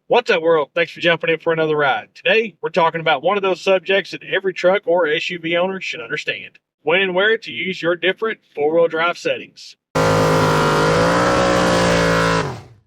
What's up, world? Thanks for jumping in for another ride. Today, we're talking about one of those subjects that every truck or SUV owner should understand: when and where to use your different four-wheel drive settings.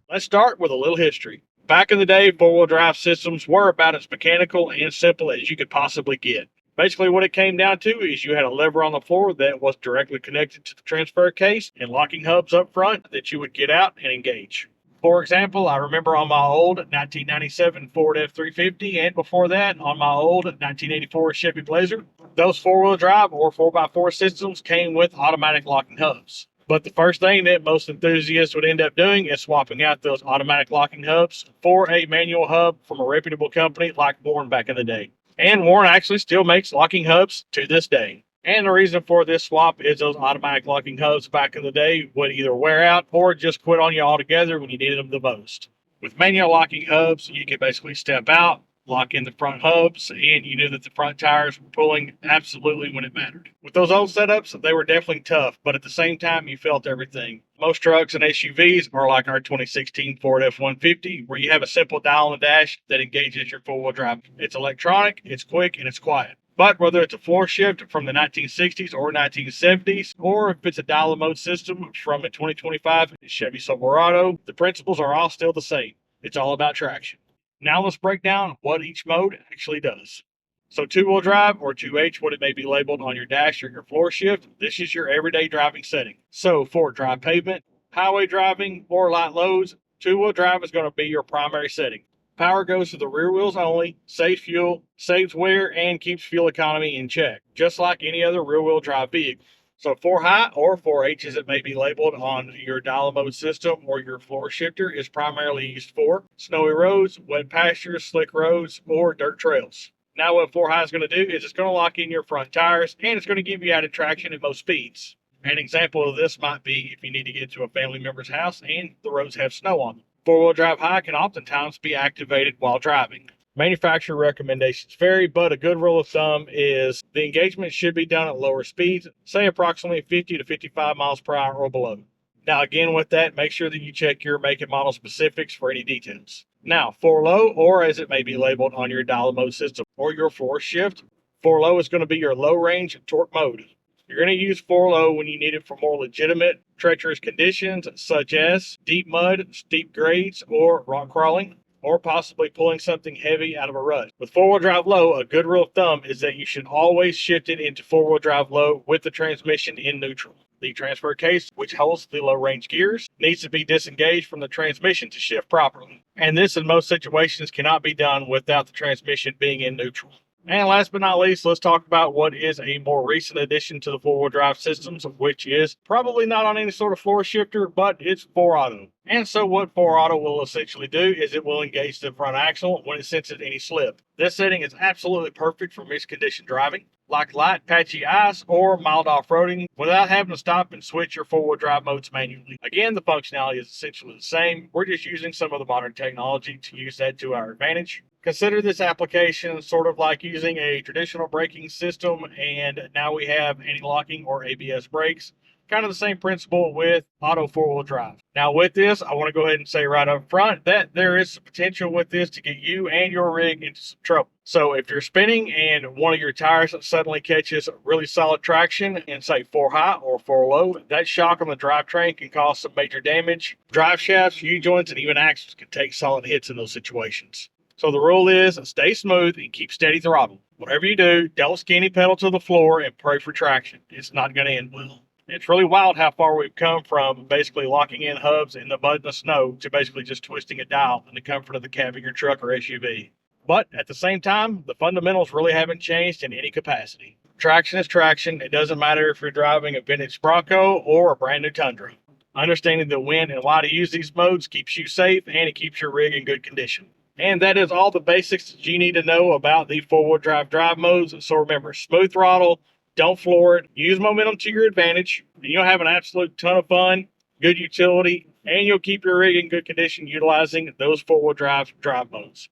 Let's start with a little history. Back in the day, four-wheel drive systems were about as mechanical and simple as you could possibly get. Basically, what it came down to is you had a lever on the floor that was directly connected to the transfer case and locking hubs up front that you would get out and engage. For example, I remember on my old 1997 Ford F-350 and before that on my old 1984 Chevy Blazer, those four-wheel drive or 4x4 systems came with automatic locking hubs. But the first thing that most enthusiasts would end up doing is swapping out those automatic locking hubs for a manual hub from a reputable company like Warren back in the day. And Warren actually still makes locking hubs to this day. And the reason for this swap is those automatic locking hubs back in the day would either wear out or just quit on you altogether when you needed them the most. With manual locking hubs, you could basically step out, lock in the front hubs, and you knew that the front tires were pulling absolutely when it mattered. With those old setups, they were definitely tough, but at the same time, you felt everything. Most trucks and SUVs are like our 2016 Ford F-150, where you have a simple dial on the dash that engages your four-wheel drive. It's electronic, it's quick, and it's quiet. But whether it's a floor shift from the 1960s or 1970s, or if it's a dial mode system from a 2025 Chevy Silverado, the principles are all still the same. It's all about traction. Now let's break down what each mode actually does. So two-wheel drive, or 2H, what it may be labeled on your dash or your floor shift, this is your everyday driving setting. So for dry pavement, highway driving, or light loads, two-wheel drive is going to be your primary setting. Power goes to the rear wheels only, saves fuel, saves wear, and keeps fuel economy in check, just like any other rear-wheel drive vehicle. So 4 high or 4H, as it may be labeled on your dial mode system or your floor shifter, is primarily used for snowy roads, wet pastures, slick roads, or dirt trails. Now what 4 high is going to do is it's going to lock in your front tires, and it's going to give you added traction at most speeds. An example of this might be if you need to get to a family member's house and the roads have snow on them. Four-wheel drive high can oftentimes be activated while driving. Manufacturer recommendations vary, but a good rule of thumb is the engagement should be done at lower speeds, say approximately 50 to 55 miles per hour or below. Now again with that, make sure that you check your make and model specifics for any details. Now, 4 low, or as it may be labeled on your dial mode system or your floor shift, 4 low is going to be your low range torque mode. You're going to use 4 low when you need it for more legitimate, treacherous conditions such as deep mud, steep grades, or rock crawling, or possibly pulling something heavy out of a rut. With four-wheel drive low, a good rule of thumb is that you should always shift it into four-wheel drive low with the transmission in neutral. The transfer case, which holds the low-range gears, needs to be disengaged from the transmission to shift properly. And this, in most situations, cannot be done without the transmission being in neutral. And last but not least, let's talk about what is a more recent addition to the four-wheel drive systems, which is probably not on any sort of floor shifter, but it's 4 auto. And so what 4 auto will essentially do is it will engage the front axle when it senses any slip. This setting is absolutely perfect for mixed condition driving, like light patchy ice or mild off-roading, without having to stop and switch your four-wheel drive modes manually. Again, the functionality is essentially the same. We're just using some of the modern technology to use that to our advantage. Consider this application sort of like using a traditional braking system, and now we have anti-locking or ABS brakes. Kind of the same principle with auto four-wheel drive. Now with this, I want to go ahead and say right up front that there is some potential with this to get you and your rig into some trouble. So if you're spinning and one of your tires suddenly catches really solid traction in say 4 high or 4 low, that shock on the drivetrain can cause some major damage. Drive shafts, U-joints, and even axles can take solid hits in those situations. So the rule is stay smooth and keep steady throttle. Whatever you do, don't skinny pedal to the floor and pray for traction. It's not going to end well. It's really wild how far we've come from basically locking in hubs in the mud and the snow to basically just twisting a dial in the comfort of the cab of your truck or SUV. But at the same time, the fundamentals really haven't changed in any capacity. Traction is traction. It doesn't matter if you're driving a vintage Bronco or a brand new Tundra. Understanding the when and why to use these modes keeps you safe and it keeps your rig in good condition. And that is all the basics that you need to know about the four-wheel drive modes. So remember, smooth throttle, don't floor it, use momentum to your advantage, and you'll have an absolute ton of fun, good utility, and you'll keep your rig in good condition utilizing those four-wheel drive modes.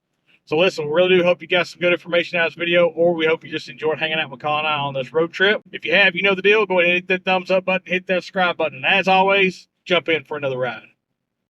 So listen, we really do hope you got some good information out of this video, or we hope you just enjoyed hanging out with Colin and I on this road trip. If you have, you know the deal. Go ahead and hit that thumbs up button, hit that subscribe button. And as always, jump in for another ride.